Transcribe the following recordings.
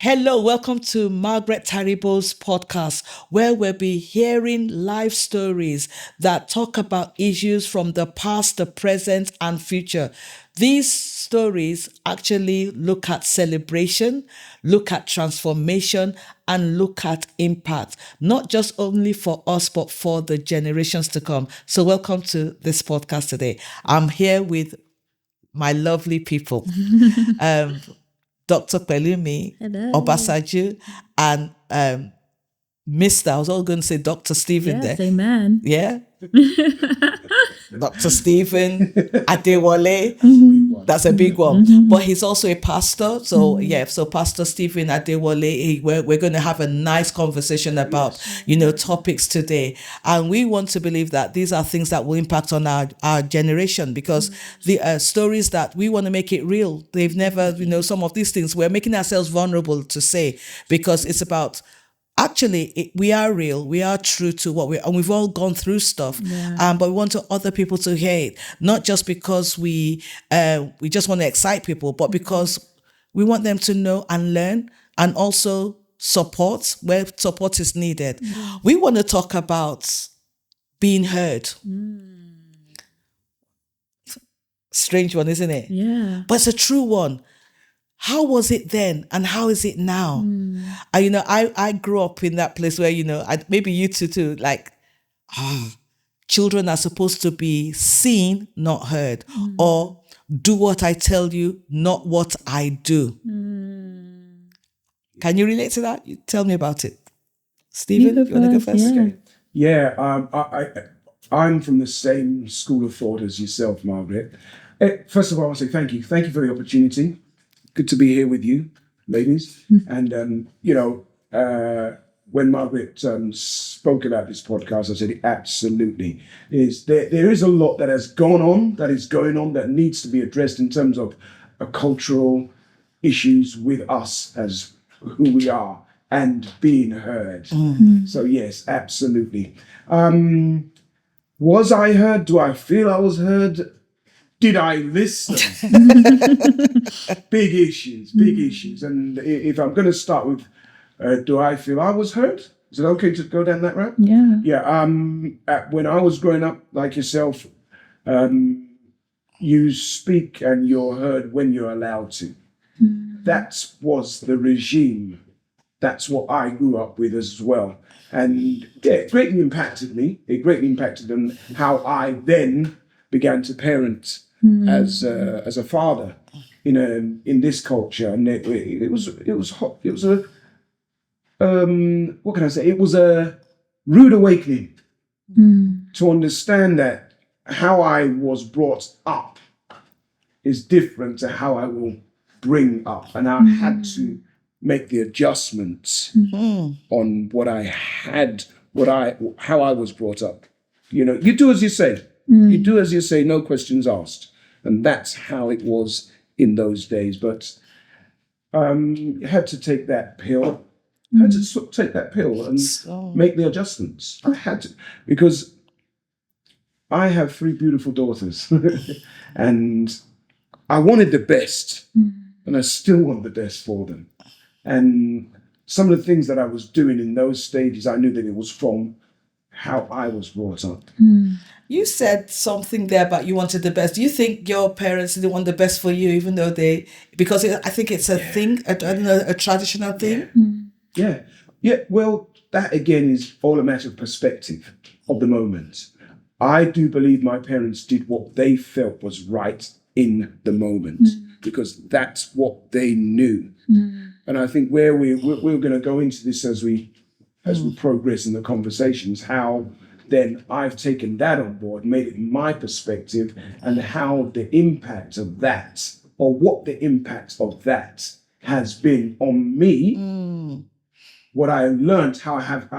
Hello, welcome to Margaret Taribo's podcast, where we'll be hearing life stories that talk about issues from the past, the present, and future. These stories actually look at celebration, look at transformation, and look at impact, not just only for us, but for the generations to come. So welcome to this podcast today. I'm here with my lovely people. Dr. Pelumi, Hello. Obasaju, and Mr. I was all going to say Dr. Stephen there. Amen. Yeah. Dr. Stephen Adewole. That's a big one. But he's also a pastor. So so Pastor Stephen Adewole, we're going to have a nice conversation about, topics today. And we want to believe that these are things that will impact on our generation, because the stories that we want to make it real. They've never, some of these things we're making ourselves vulnerable to say, because it's about, actually, we are real. We are true to and we've all gone through stuff. But we want other people to hear it, not just because we just want to excite people, but because we want them to know and learn, and also support where support is needed. We want to talk about being heard. Strange one, isn't it? Yeah. But it's a true one. How was it then and how is it now? I grew up in that place where, maybe you too, like, children are supposed to be seen, not heard, or do what I tell you, not what I do. Can you relate to that? You tell me about it. Stephen, you want to go first? Yeah. I'm from the same school of thought as yourself, Margaret. First of all, I want to say thank you. Thank you for the opportunity. Good to be here with you, ladies. And, when Margaret spoke about this podcast, I said, absolutely. There is a lot that has gone on, that is going on, that needs to be addressed in terms of cultural issues with us as who we are and being heard. So, yes, absolutely. Was I heard? Do I feel I was heard? Did I listen? Big issues. And if I'm going to start with, do I feel I was heard? Is it okay to go down that route? Yeah. Yeah. When I was growing up, like yourself, you speak and you're heard when you're allowed to. That was the regime. That's what I grew up with as well. And yeah, it greatly impacted me. It greatly impacted on how I then began to parent as a father in this culture. And it was hot. It was a what can I say? It was a rude awakening to understand that how I was brought up is different to how I will bring up, and I had to make the adjustments on what I had, how I was brought up. You do as you say. You do as you say, no questions asked. And that's how it was in those days. But you had to take that pill. I had to take that pill and make the adjustments. I had to, because I have 3 beautiful daughters and I wanted the best, and I still want the best for them. And some of the things that I was doing in those stages, I knew that it was from how I was brought up. You said something there about you wanted the best. Do you think your parents didn't want the best for you, even though because I think it's a thing, a traditional thing? Yeah. Well, that again is all a matter of perspective of the moment. I do believe my parents did what they felt was right in the moment, because that's what they knew. And I think where we're going to go into this as we progress in the conversations, how then I've taken that on board, made it my perspective, and how the impact of that, or what the impact of that has been on me, what I learned, how I have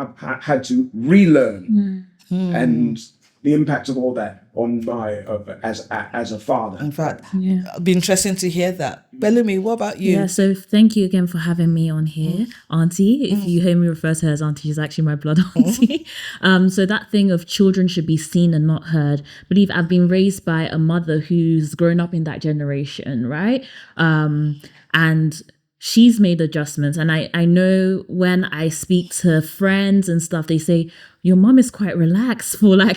had to relearn, and the impact of all that on my as a father. In fact, it'd be interesting to hear that. Pelumi, what about you? Yeah, so thank you again for having me on here, Auntie. If you hear me refer to her as Auntie, she's actually my blood auntie. So that thing of children should be seen and not heard. I believe I've been raised by a mother who's grown up in that generation, right? And she's made adjustments. And I know when I speak to friends and stuff, they say, your mom is quite relaxed for like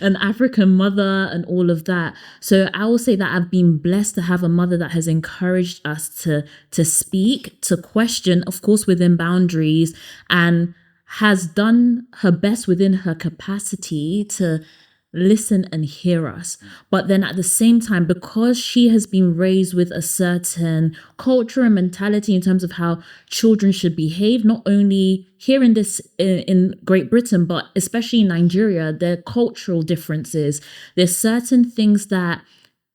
an African mother and all of that. So I will say that I've been blessed to have a mother that has encouraged us to speak, to question, of course, within boundaries, and has done her best within her capacity to listen and hear us. But then at the same time, because she has been raised with a certain culture and mentality in terms of how children should behave, not only here in Great Britain, but especially in Nigeria, there are cultural differences. There's certain things that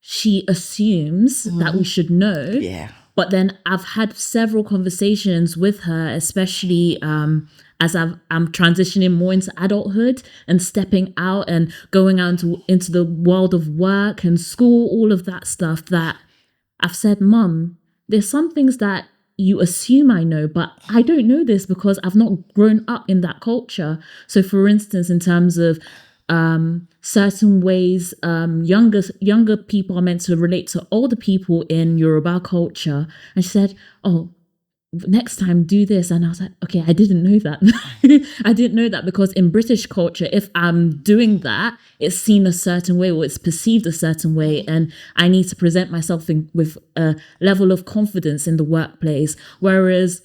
she assumes that we should know. Yeah. But then I've had several conversations with her, especially as I'm transitioning more into adulthood and stepping out and going out into the world of work and school, all of that stuff, that I've said, Mum, there's some things that you assume I know, but I don't know this because I've not grown up in that culture. So for instance, in terms of certain ways younger people are meant to relate to older people in Yoruba culture. And she said, oh, next time do this. And I was like, okay, I didn't know that. I didn't know that, because in British culture, if I'm doing that, it's seen a certain way or it's perceived a certain way, and I need to present myself with a level of confidence in the workplace. Whereas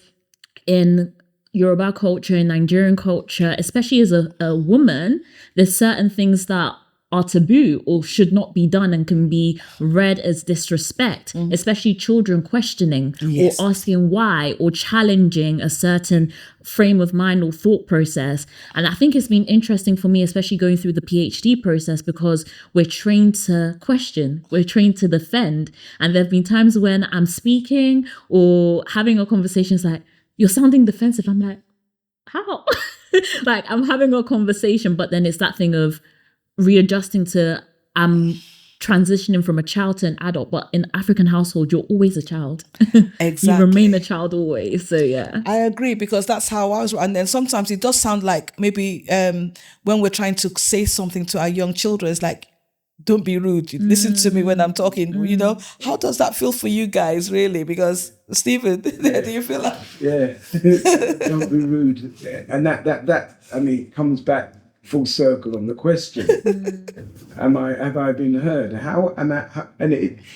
in Yoruba culture, in Nigerian culture, especially as a woman, there's certain things that are taboo or should not be done and can be read as disrespect, especially children questioning or asking why or challenging a certain frame of mind or thought process. And I think it's been interesting for me, especially going through the PhD process, because we're trained to question, we're trained to defend. And there have been times when I'm speaking or having a conversation, it's like, you're sounding defensive. I'm like, how? Like, I'm having a conversation, but then it's that thing of readjusting to, I'm transitioning from a child to an adult. But in African household, you're always a child. Exactly. You remain a child always. So yeah, I agree, because that's how I was. And then sometimes it does sound like maybe when we're trying to say something to our young children, it's like, don't be rude. Listen to me when I'm talking. You know, how does that feel for you guys, really? Because Stephen, do you feel like? Yeah, don't be rude. And that I mean, comes back full circle on the question. Have I been heard?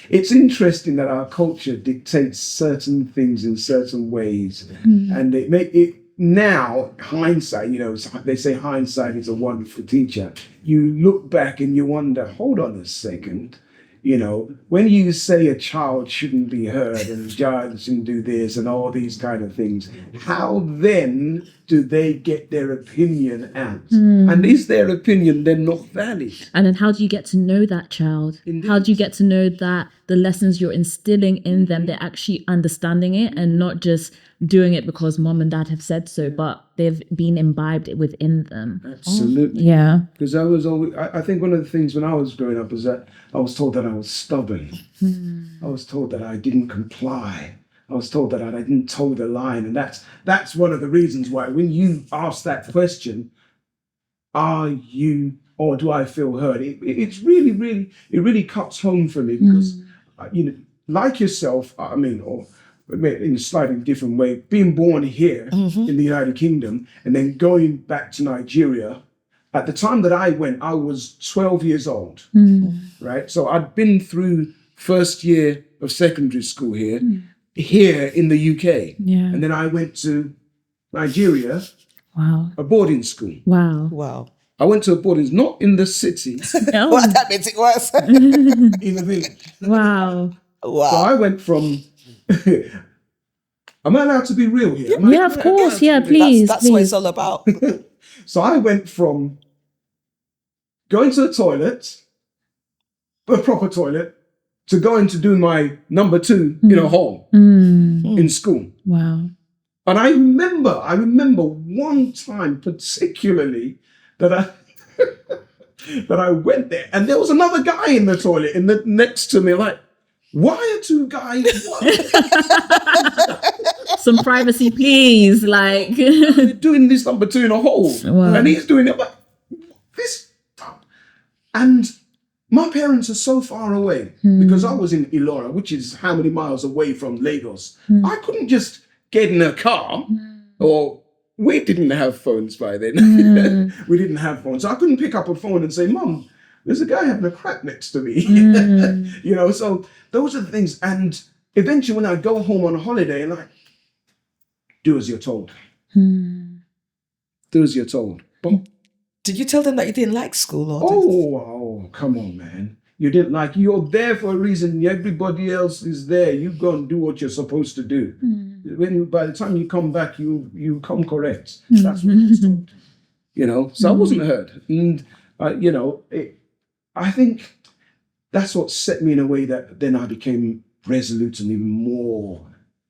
It's interesting that our culture dictates certain things in certain ways, and it now, hindsight, you know, they say hindsight is a wonderful teacher. You look back and you wonder, hold on a second, you know, when you say a child shouldn't be heard and a child shouldn't do this and all these kind of things, how then do they get their opinion out? And is their opinion then not valid? and then how do you get to know that child? Indeed. How do you get to know that the lessons you're instilling in them, they're actually understanding it and not just doing it because mom and dad have said so, but they've been imbibed within them? Absolutely. Yeah. Because I think one of the things when I was growing up is that I was told that I was stubborn. I was told that I didn't comply. I was told that I didn't toe the line. And that's one of the reasons why when you ask that question, are you, or do I feel heard? It's really cuts home for me, because, you know, like yourself, I mean, or in a slightly different way, being born here in the United Kingdom and then going back to Nigeria. At the time that I went, I was 12 years old, right? So I'd been through first year of secondary school here in the UK. Yeah. And then I went to Nigeria, Wow. a boarding school. Wow. I went to a boarding, not in the city, Oh. Well, that makes it worse. in the village. Wow. So Wow. I went from, am I allowed to be real here? Yeah, of course. Yeah, please. That's what it's all about. So I went from going to the toilet, a proper toilet, to going to do my number 2 in a hole in school. Wow. And I remember one time particularly that I went there, and there was another guy in the toilet next to me, like, why are two guys? Some privacy, please. Like, doing this number 2 in a hole, Wow. and he's doing it. But this, and my parents are so far away because I was in Ilora, which is how many miles away from Lagos. I couldn't just get in a car, or we didn't have phones by then. We didn't have phones. So I couldn't pick up a phone and say, Mum, there's a guy having a crack next to me. You know, so those are the things. And eventually when I go home on a holiday, and do as you're told. Do as you're told. But did you tell them that you didn't like school? Or oh, come on, man. You didn't like, you're there for a reason. Everybody else is there. You go and do what you're supposed to do. By the time you come back, you come correct. That's what I was told. You know, so I wasn't heard. And, you know, I think that's what set me in a way that then I became resolute and even more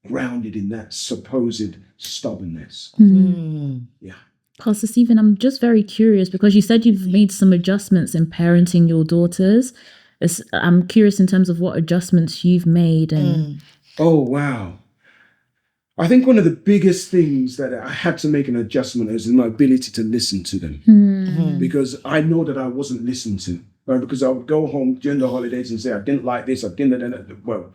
grounded in that supposed stubbornness. Yeah. Pastor Stephen, I'm just very curious because you said you've made some adjustments in parenting your daughters. I'm curious in terms of what adjustments you've made. And Oh, wow. I think one of the biggest things that I had to make an adjustment is in my ability to listen to them. Because I know that I wasn't listened to. Because I would go home during the holidays and say, I didn't like this, I didn't. Well,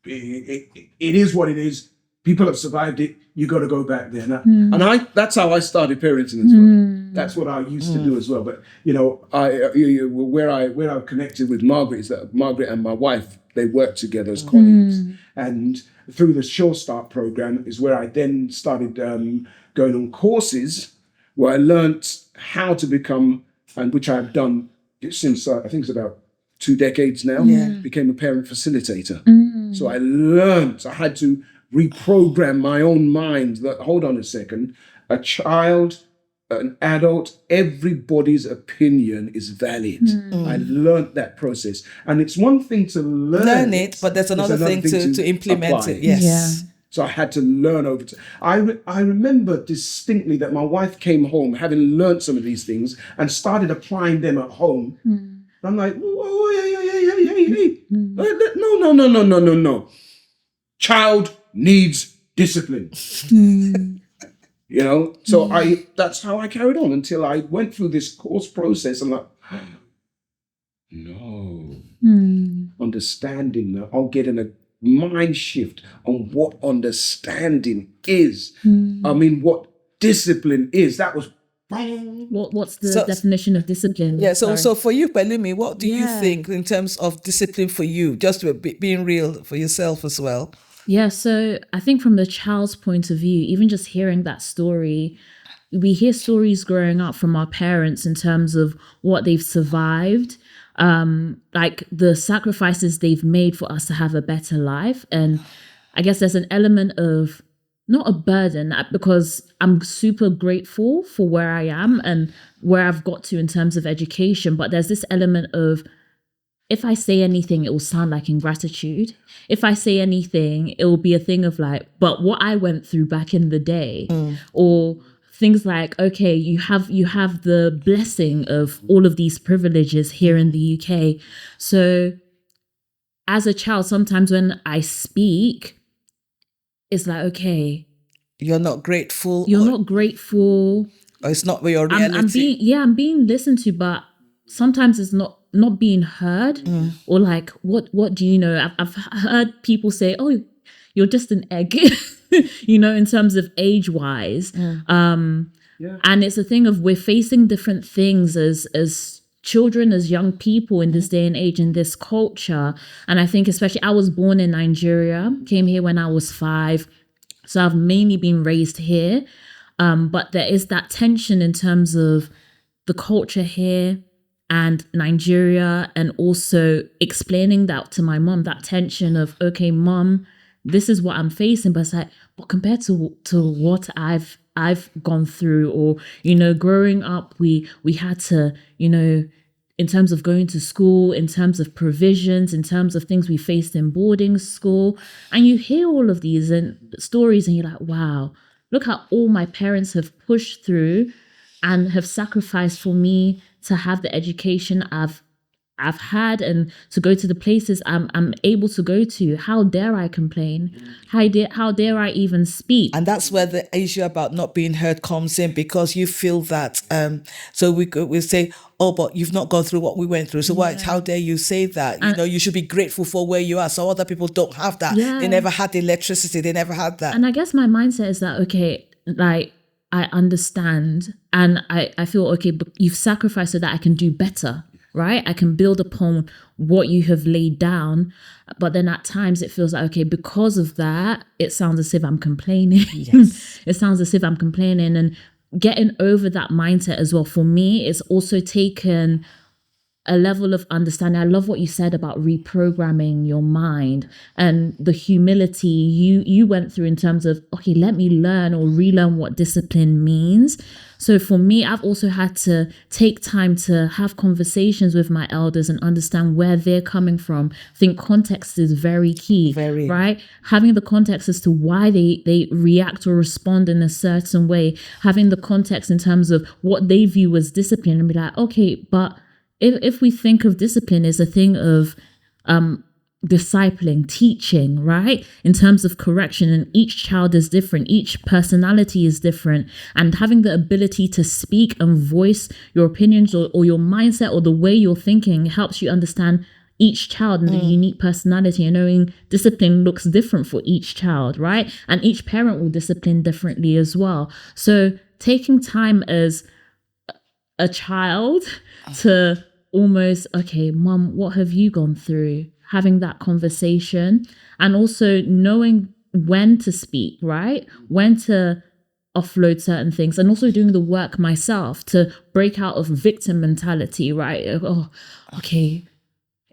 it is what it is. People have survived it. You got to go back there. And that's how I started parenting as well. That's what I used to do as well. But, you know, where I connected with Margaret is that Margaret and my wife, they worked together as colleagues. And through the Sure Start program is where I then started going on courses where I learned how to become, and which I've done since I think it's about 2 decades now, became a parent facilitator. So I had to reprogram my own mind that, hold on a second, a child, an adult, everybody's opinion is valid. I learned that process. And it's one thing to learn it, but there's another thing to implement apply. it. Yes. Yeah. So I had to learn over time. I remember distinctly that my wife came home having learned some of these things and started applying them at home. I'm like, hey. No. Child needs discipline. You know, so that's how I carried on until I went through this course process. I'm like, no. Understanding that I'm getting a mind shift on what understanding is. I mean, what discipline is. That was what's the definition of discipline? Yeah, so for you, Pelumi, what do you think in terms of discipline for you? Just being real for yourself as well. Yeah, so I think from the child's point of view, even just hearing that story, we hear stories growing up from our parents in terms of what they've survived, like the sacrifices they've made for us to have a better life. And I guess there's an element of not a burden, because I'm super grateful for where I am and where I've got to in terms of education. But there's this element of, if I say anything, it will sound like ingratitude. If I say anything, it will be a thing of like, but what I went through back in the day, or things like, okay, you have the blessing of all of these privileges here in the UK. So as a child, sometimes when I speak, it's like, okay, you're not grateful. Or it's not your reality. I'm being listened to, but sometimes it's not being heard, or like, what do you know? I've heard people say, oh, you're just an egg, you know, in terms of age wise. And it's a thing of, we're facing different things as children, as young people in this day and age, in this culture. And I think especially, I was born in Nigeria, came here when I was 5. So I've mainly been raised here. But there is that tension in terms of the culture here and Nigeria, and also explaining that to my mom, that tension of, okay, mom, this is what I'm facing, but it's like, but compared to what I've gone through, or, you know, growing up, we had to, you know, in terms of going to school, in terms of provisions, in terms of things we faced in boarding school, and you hear all of these stories and you're like, wow, look how all my parents have pushed through and have sacrificed for me to have the education I've I've had and to go to the places I'm able to go to. How dare I complain? How dare I even speak? And that's where the issue about not being heard comes in, because you feel that. So we say, oh, but you've not gone through what we went through. So why? How dare you say that? You should be grateful for where you are. So other people don't have that. Yeah. They never had the electricity. They never had that. And I guess my mindset is that, okay, like, I understand and I feel, okay, but you've sacrificed so that I can do better. Right? I can build upon what you have laid down. But then at times it feels like, okay, because of that, it sounds as if I'm complaining. Yes. It sounds as if I'm complaining. And getting over that mindset as well, for me, it's also taken a level of understanding. I love what you said about reprogramming your mind and the humility you went through in terms of, okay, let me learn or relearn what discipline means. So for me, I've also had to take time to have conversations with my elders and understand where they're coming from. I think context is very key, right? Having the context as to why they react or respond in a certain way, having the context in terms of what they view as discipline, and be like, okay, but if we think of discipline as a thing of discipling, teaching, right? In terms of correction, and each child is different, each personality is different, and having the ability to speak and voice your opinions or your mindset or the way you're thinking helps you understand each child and the unique personality, and knowing discipline looks different for each child, right? And each parent will discipline differently as well. So taking time as a child to almost, okay, mum, what have you gone through? Having that conversation, and also knowing when to speak, right? When to offload certain things, and also doing the work myself to break out of victim mentality, right? Oh, okay,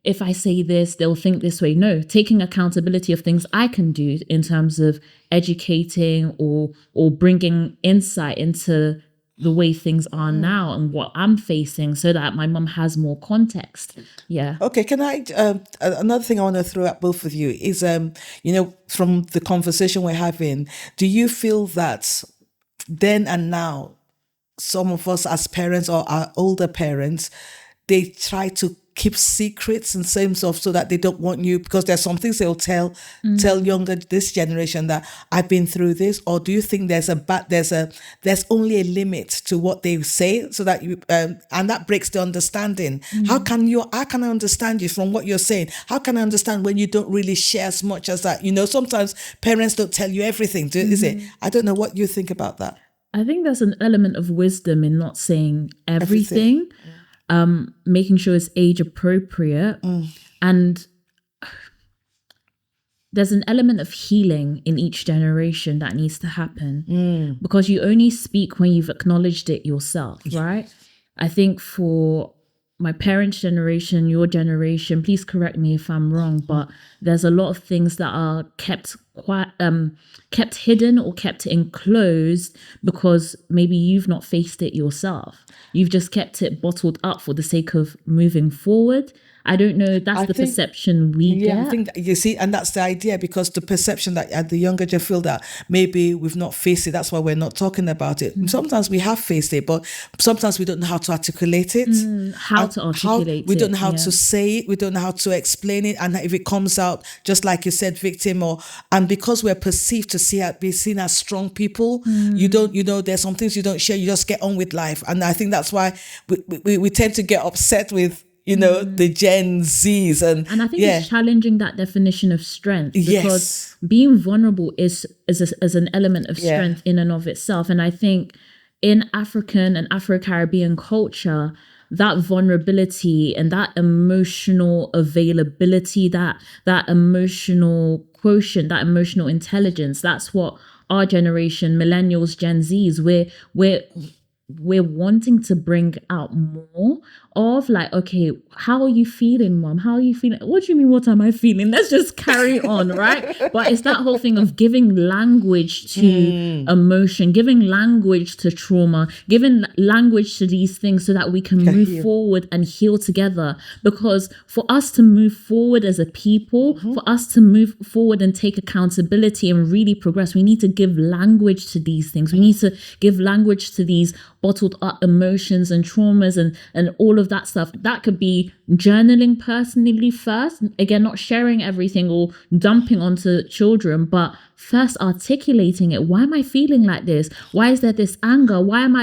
if I say this, they'll think this way. No, taking accountability of things I can do in terms of educating or bringing insight into the way things are now and what I'm facing, so that my mum has more context. Yeah. Okay, can I, another thing I want to throw at both of you is, from the conversation we're having, do you feel that then and now, some of us as parents or our older parents, they try to keep secrets in terms of, so that they don't want you, because there's some things they'll tell younger, this generation, that I've been through this? Or do you think there's only a limit to what they say, so that you and that breaks the understanding? How can I understand you from what you're saying? How can I understand when you don't really share as much as that? Sometimes parents don't tell you everything. Is it? I don't know what you think about that. I think there's an element of wisdom in not saying everything. Making sure it's age appropriate. And there's an element of healing in each generation that needs to happen, because you only speak when you've acknowledged it yourself, right? I think for my parents' generation, your generation, please correct me if I'm wrong, but there's a lot of things that are kept hidden or kept enclosed because maybe you've not faced it yourself. You've just kept it bottled up for the sake of moving forward. I don't know. That's the perception we get. I think that, you see, and that's the idea, because the perception that the younger gen feel that maybe we've not faced it. That's why we're not talking about it. Sometimes we have faced it, but sometimes we don't know how to articulate it. We don't know how to say it. We don't know how to explain it. And if it comes out, just like you said, victim, and because we're perceived to be seen as strong people, there's some things you don't share. You just get on with life. And I think that's why we tend to get upset with the Gen Zs. And I think it's challenging that definition of strength, because being vulnerable is an element of strength in and of itself. And I think in African and Afro-Caribbean culture, that vulnerability and that emotional availability, that emotional quotient, that emotional intelligence, that's what our generation, millennials, Gen Zs, we're wanting to bring out more of, like, okay, how are you feeling, mom? How are you feeling? What do you mean, what am I feeling? Let's just carry on, right? But it's that whole thing of giving language to emotion, giving language to trauma, giving language to these things so that we can move forward and heal together. Because for us to move forward as a people, for us to move forward and take accountability and really progress, we need to give language to these things. We need to give language to these bottled up emotions and traumas and all of that stuff. That could be journaling personally first. Again, not sharing everything or dumping onto children, but first articulating it. Why am I feeling like this? Why is there this anger? Why am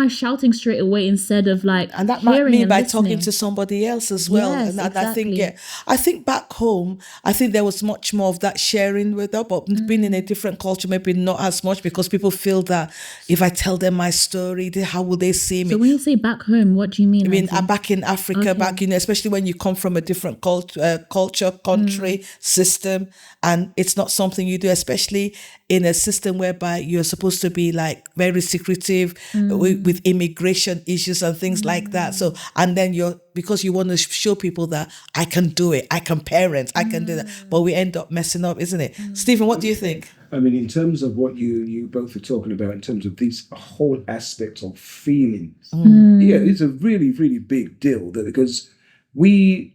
I shouting straight away instead of like, and that might mean by listening? talking to somebody else as well. Yes, and exactly. I think back home, I think there was much more of that sharing with her, but being in a different culture, maybe not as much, because people feel that if I tell them my story, how will they see me? So when you say back home, what do you mean? I mean, Auntie? I'm back in Africa, back, especially when you come from a different culture, country, system, and it's not something you do, especially in a system whereby you're supposed to be like very secretive with immigration issues and things like that. So, and then because you want to show people that I can do it, I can parent, I can do that, but we end up messing up, isn't it? Stephen, what do you think? I mean, in terms of what you both are talking about, in terms of these whole aspects of feelings, yeah, it's a really, really big deal. Because when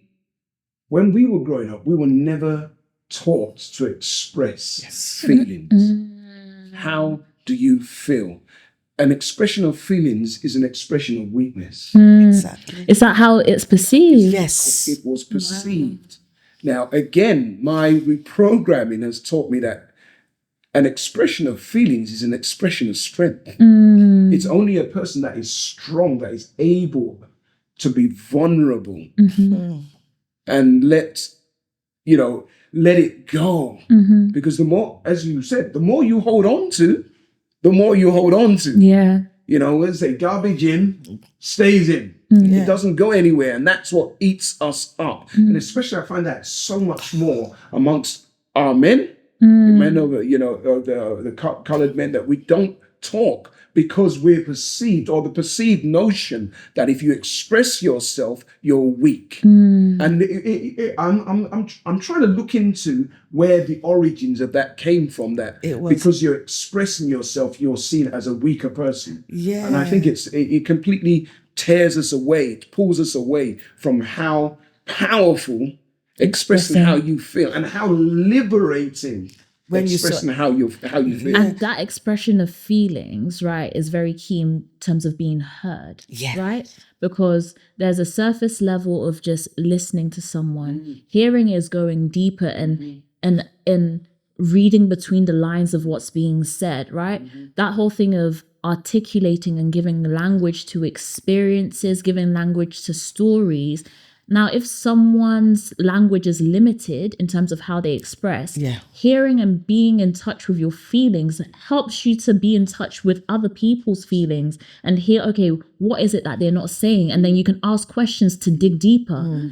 we were growing up, we were never taught to express feelings. How do you feel? An expression of feelings is an expression of weakness. Exactly. Is that how it's perceived? Yes. It was perceived. Now, again, my reprogramming has taught me that an expression of feelings is an expression of strength. It's only a person that is strong that is able to be vulnerable and let it go. Because the more, as you said, the more you hold on to, the more you hold on to. Yeah. Let's say garbage in, stays in. It doesn't go anywhere. And that's what eats us up. And especially I find that so much more amongst our men. Men of the colored men, that we don't talk because we're perceived, or the perceived notion that if you express yourself, you're weak. And I'm trying to look into where the origins of that came from. That because you're expressing yourself, you're seen as a weaker person. Yeah, and I think it completely tears us away. It pulls us away from how powerful expressing how you feel, and how liberating when expressing how you feel. And that expression of feelings, right, is very key in terms of being heard. Yeah. Right? Because there's a surface level of just listening to someone. Hearing is going deeper and reading between the lines of what's being said, right? That whole thing of articulating and giving language to experiences, giving language to stories. Now, if someone's language is limited in terms of how they express, hearing and being in touch with your feelings helps you to be in touch with other people's feelings and hear, okay, what is it that they're not saying? And then you can ask questions to dig deeper,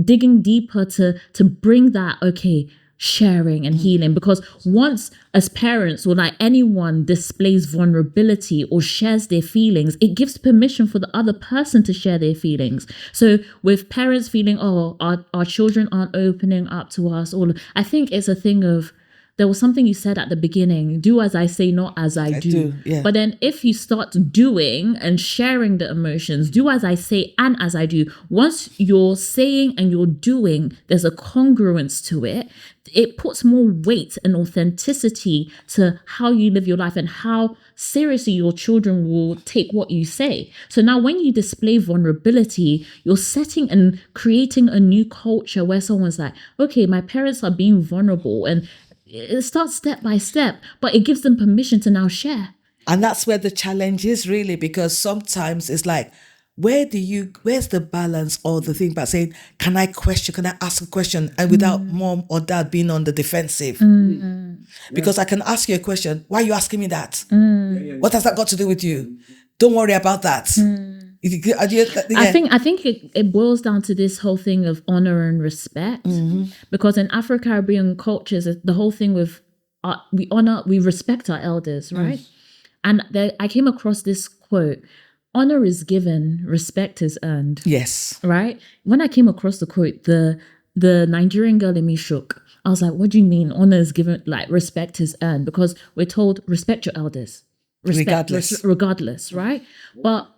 digging deeper to bring that, okay, sharing and healing. Because once, as parents, or like anyone displays vulnerability or shares their feelings, it gives permission for the other person to share their feelings. So with parents feeling, oh, our children aren't opening up to us, I think it's a thing of, there was something you said at the beginning, do as I say, not as I do. Yeah. But then if you start doing and sharing the emotions, do as I say and as I do, once you're saying and you're doing, there's a congruence to it. It puts more weight and authenticity to how you live your life and how seriously your children will take what you say. So now when you display vulnerability, you're setting and creating a new culture where someone's like, okay, my parents are being vulnerable, and it starts step by step, but it gives them permission to now share. And that's where the challenge is, really, because sometimes it's like, where's the balance or the thing about saying, can I ask a question, and without mom or dad being on the defensive? Because I can ask you a question, why are you asking me that? What has that got to do with you? Don't worry about that. I think it boils down to this whole thing of honor and respect, because in Afro-Caribbean cultures, the whole thing with we respect our elders, right? And I came across this quote: honor is given, respect is earned. Yes. Right? When I came across the quote, the Nigerian girl in me shook. I was like, what do you mean honor is given, like respect is earned? Because we're told respect your elders. Regardless, right? But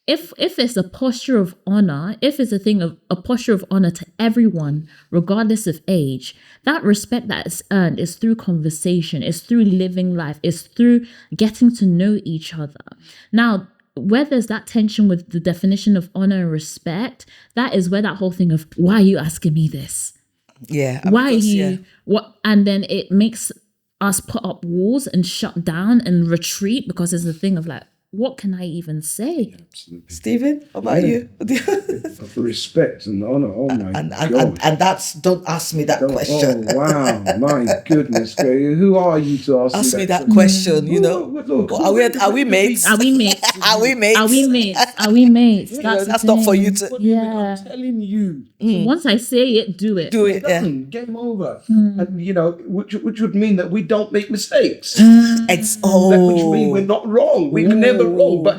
if it's a posture of honor, if it's a posture of honor to everyone, regardless of age, that respect that is earned is through conversation, it's through living life, it's through getting to know each other. Now, where there's that tension with the definition of honor and respect, that is where that whole thing of, why are you asking me this? Yeah. Why are you what? And then it makes us put up walls and shut down and retreat, because there's a thing of like, what can I even say? Absolutely. Stephen, what about you? Respect and honor. Oh my God. And that's, don't ask me that question. Oh wow, my goodness, who are you to ask Me that question, you know. Look, are we mates? Are we mates? Are we mates? Are we mates? Are we mates? You know, that's not for you to. Yeah. I'm telling you. Once I say it, do it. Do it. Yeah. Game over. And you know, which would mean that we don't make mistakes. That Which means we're not wrong. We're never wrong. But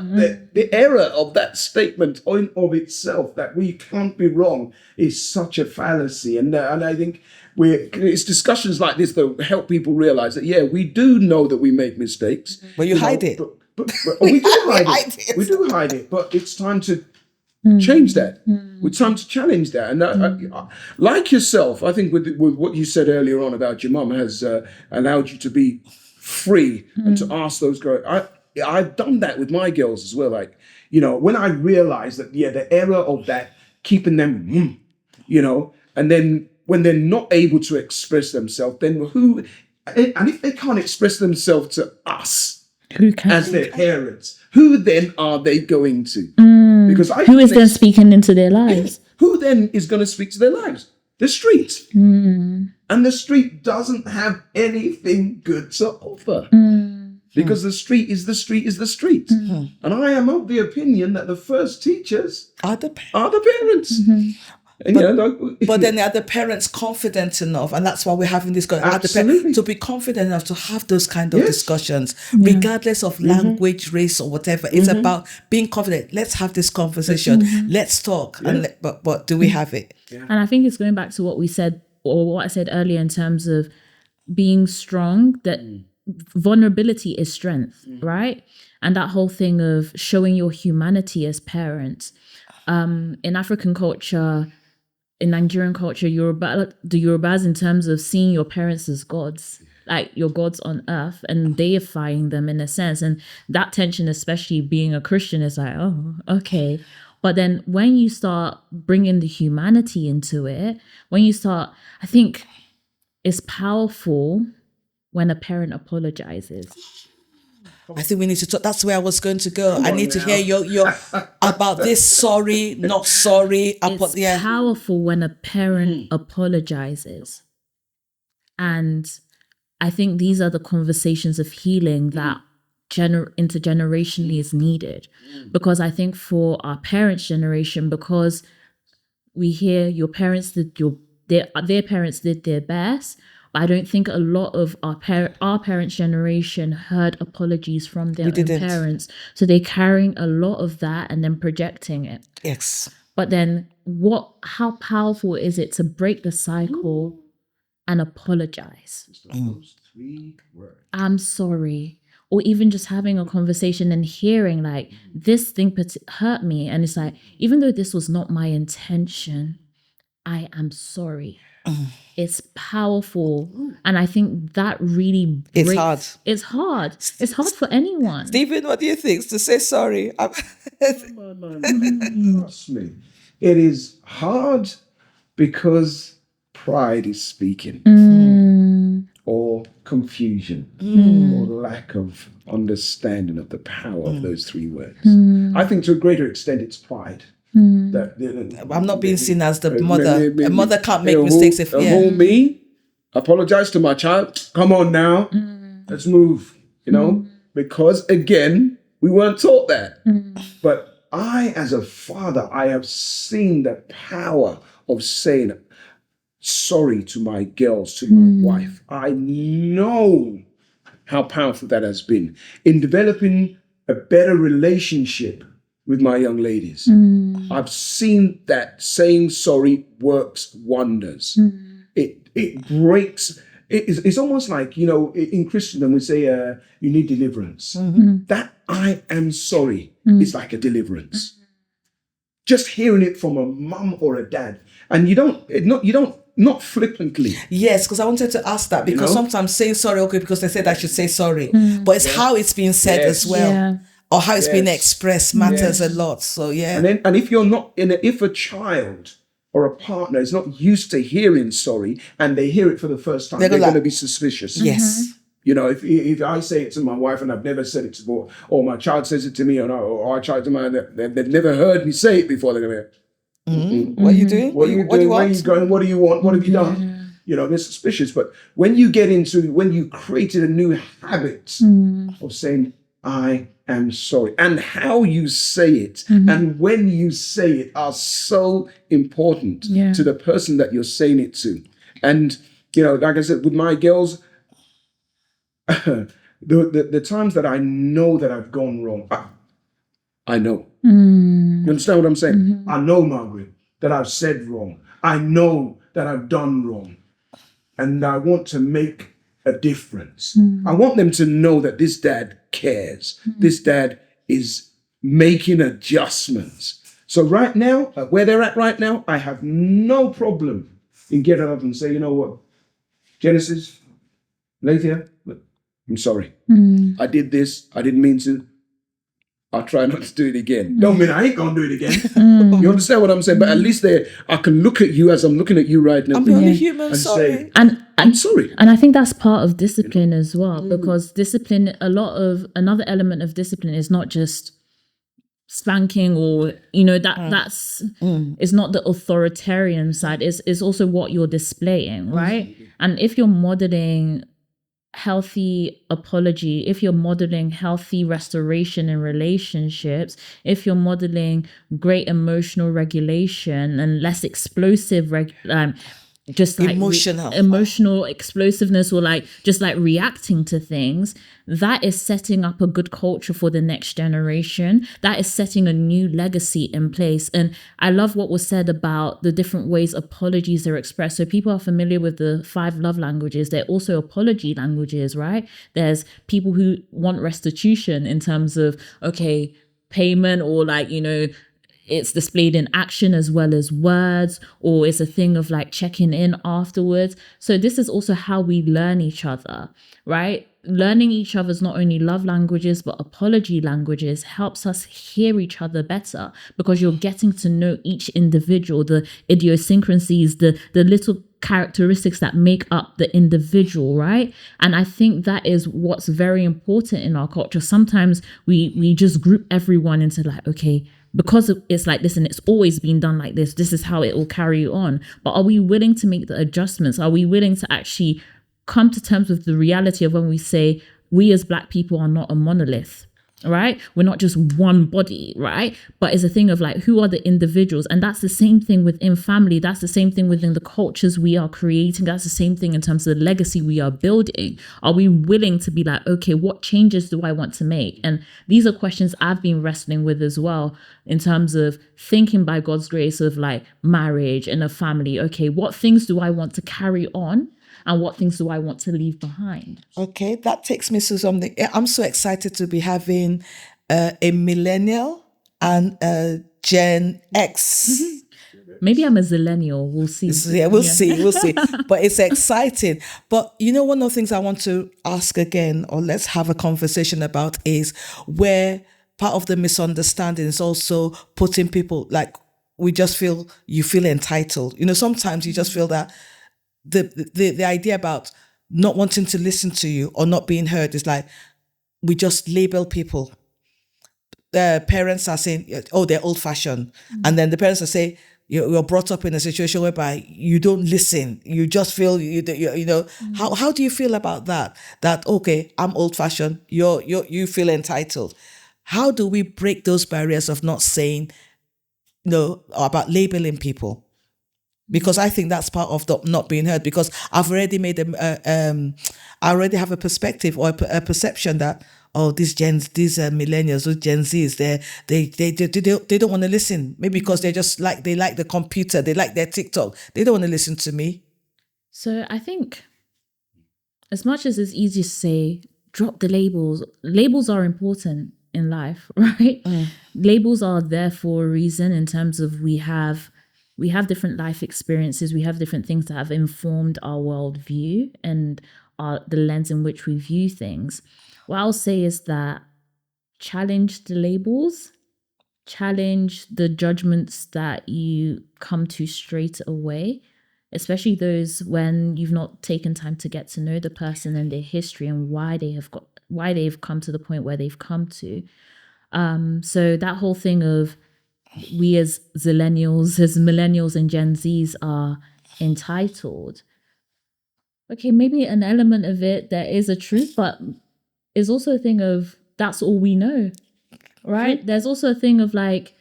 the error of that statement in of itself, that we can't be wrong, is such a fallacy. And I think it's discussions like this that help people realize that, yeah, we do know that we make mistakes. But you hide it. But we do hide it. We do hide it. But it's time to change that. It's time to challenge that. And I, like yourself, I think with what you said earlier on about your mum has allowed you to be free and to ask those girls. I've done that with my girls as well. Like, you know, when I realized that, the error of that, keeping them, you know, and then when they're not able to express themselves, then and if they can't express themselves to us Who can? as their parents, who then are they going to? Because Who is then speaking into their lives? Who then is going to speak to their lives? The street. And the street doesn't have anything good to offer. Because the street is the street is the street. And I am of the opinion that the first teachers Are the parents. And, but then are the parents confident enough? And that's why we're having this Absolutely. to be confident enough to have those kind of discussions, regardless of language, race, or whatever. It's about being confident. Let's have this conversation. Let's talk. And but do we have it? And I think it's going back to what we said, or what I said earlier, in terms of being strong, that vulnerability is strength, right? And that whole thing of showing your humanity as parents. In African culture, in Nigerian culture, the Yorubas, in terms of seeing your parents as gods, like your gods on earth, and deifying them in a sense. And that tension, especially being a Christian, is like, oh, okay. But then when you start bringing the humanity into it, I think it's powerful when a parent apologizes. I think we need to talk. That's where I was going to go. I need to hear your about this. Sorry, not sorry. It's powerful when a parent apologizes. And I think these are the conversations of healing that intergenerationally is needed. Because I think for our parents' generation, because we hear your parents their parents did their best, but I don't think a lot of our parents' generation heard apologies from their own parents. So they're carrying a lot of that and then projecting it. Yes. But then how powerful is it to break the cycle and apologize? Those 3 words. I'm sorry. Or even just having a conversation and hearing like, this thing hurt me. And it's like, even though this was not my intention, I am sorry. It's powerful. And I think that really breaks. It's hard. It's hard. It's hard for anyone. Stephen, what do you think? To say sorry. Trust me. It is hard because pride is speaking. Or confusion. Or lack of understanding of the power of those 3 words. I think to a greater extent it's pride. I'm not being seen as the mother. A mother can't make mistakes if me, apologize to my child. Come on now, let's move. You know, because again, we weren't taught that. But I, as a father, I have seen the power of saying sorry to my girls, to my wife. I know how powerful that has been in developing a better relationship with my young ladies. I've seen that saying sorry works wonders. It breaks. It's almost like, you know, in Christendom we say you need deliverance. That I am sorry is like a deliverance. Just hearing it from a mum or a dad, and you don't not flippantly. Yes, because I wanted to ask that, because sometimes saying sorry, okay, because they said I should say sorry, but it's how it's being said as well. or how it's been Yes. expressed matters a lot. So yeah. And if you're not if a child or a partner is not used to hearing sorry and they hear it for the first time, they're going to be suspicious. Yes. You know, if I say it to my wife and I've never said it before, or my child says it to me, or I try to mine, they've never heard me say it before, they're going to be, What are you doing? what are you doing? What do you Where are want? you going? What do you want? What have you done? You know, they're suspicious. But when you created a new habit of saying, I am sorry, and how you say it and when you say it are so important to the person that you're saying it to. And, you know, like I said, with my girls, the times that I know that I've gone wrong, I know. You understand what I'm saying? I know, Margaret, that I've said wrong. I know that I've done wrong. And I want to make a difference. I want them to know that this dad cares. This dad is making adjustments. So right now, where they're at right now, I have no problem in getting up and say, you know what, Genesis, Lathia, I'm sorry. I did this. I didn't mean to. I'll try not to do it again. Don't mean I ain't gonna do it again. You understand what I'm saying? But at least I can look at you as I'm looking at you right now. I'm the only human, and sorry. say, And I'm sorry. And I think that's part of discipline as well, because discipline, another element of discipline is not just spanking or, you know, that's is not the authoritarian side. It's also what you're displaying, right? And if you're modeling healthy apology, if you're modeling healthy restoration in relationships, if you're modeling great emotional regulation and less explosive just like emotional explosiveness, or like just like reacting to things, that is setting up a good culture for the next generation. That is setting a new legacy in place. And I love what was said about the different ways apologies are expressed. So people are familiar with the 5 love languages. They're also apology languages, right? There's people who want restitution in terms of, okay, payment, or like, you know, it's displayed in action as well as words, or it's a thing of like checking in afterwards. So this is also how we learn each other, right? Learning each other's not only love languages, but apology languages helps us hear each other better, because you're getting to know each individual, the idiosyncrasies, the little characteristics that make up the individual, right? And I think that is what's very important in our culture. Sometimes we just group everyone into like, okay, because it's like this and it's always been done like this, this is how it will carry on. But are we willing to make the adjustments? Are we willing to actually come to terms with the reality of when we say we as Black people are not a monolith, right? We're not just one body, right? But it's a thing of like, who are the individuals? And that's the same thing within family. That's the same thing within the cultures we are creating. That's the same thing in terms of the legacy we are building. Are we willing to be like, okay, what changes do I want to make? And these are questions I've been wrestling with as well, in terms of thinking by God's grace of like marriage and a family. Okay, what things do I want to carry on? And what things do I want to leave behind? Okay, that takes me to something. I'm so excited to be having a millennial and a Gen X. Maybe I'm a zillennial. We'll see. Yeah, we'll see. But it's exciting. But you know, one of the things I want to ask again, or let's have a conversation about, is where part of the misunderstanding is also putting people, like, you feel entitled. You know, sometimes you just feel that the idea about not wanting to listen to you or not being heard is like, we just label people. The parents are saying, oh, they're old fashioned. And then the parents are saying, you're brought up in a situation whereby you don't listen. You just feel, you know, how do you feel about that? That, okay, I'm old fashioned. You feel entitled. How do we break those barriers of not saying, no, about labeling people? Because I think that's part of the not being heard, because I've already made I already have a perspective or a perception that, oh, these millennials, those Gen Zs, they don't want to listen. Maybe because they like the computer, they like their TikTok. They don't want to listen to me. So I think, as much as it's easy to say, drop the labels. Labels are important in life, right? Labels are there for a reason, in terms of we have different life experiences. We have different things that have informed our worldview and the lens in which we view things. What I'll say is that challenge the labels, challenge the judgments that you come to straight away, especially those when you've not taken time to get to know the person and their history and why they've come to the point where they've come to. So that whole thing of we as millennials and Gen Zs are entitled. Okay, maybe an element of it, there is a truth, but there's also a thing of that's all we know, right? There's also a thing of like,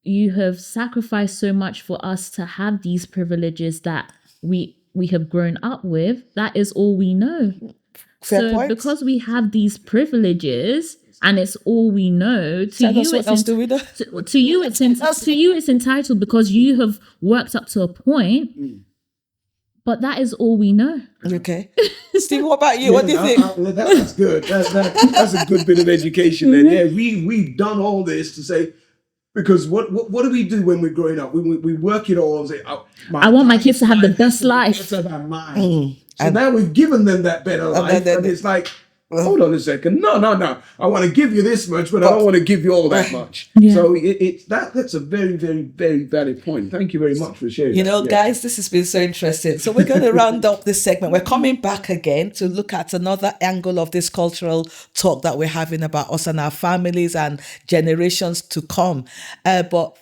you have sacrificed so much for us to have these privileges that we have grown up with. That is all we know. Fair point. Because we have these privileges and it's all we know, to you it's entitled because you have worked up to a point. But that is all we know. Okay. Steve, what about you? What do you think? That's good. That's a good bit of education then. Yeah, we've done all this to say, because what do we do when we're growing up? We work it all and say, I want my kids to have the best life. So now we've given them that better life, and it's like, hold on a second. No. I want to give you this much, but I don't want to give you all that much. Yeah. So that's a very, very, very valid point. Thank you very much for sharing. Guys, this has been so interesting. So we're going to round up this segment. We're coming back again to look at another angle of this cultural talk that we're having about us and our families and generations to come. But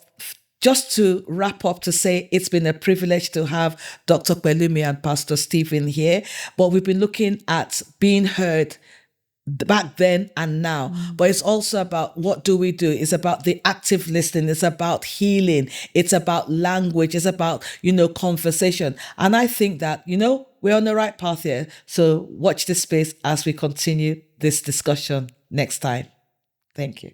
just to wrap up, to say it's been a privilege to have Dr. Pelumi and Pastor Stephen here. But we've been looking at being heard back then and now, but it's also about what do we do. It's about the active listening. It's about healing. It's about language. It's about, conversation. And I think that, we're on the right path here. So watch this space as we continue this discussion next time. Thank you.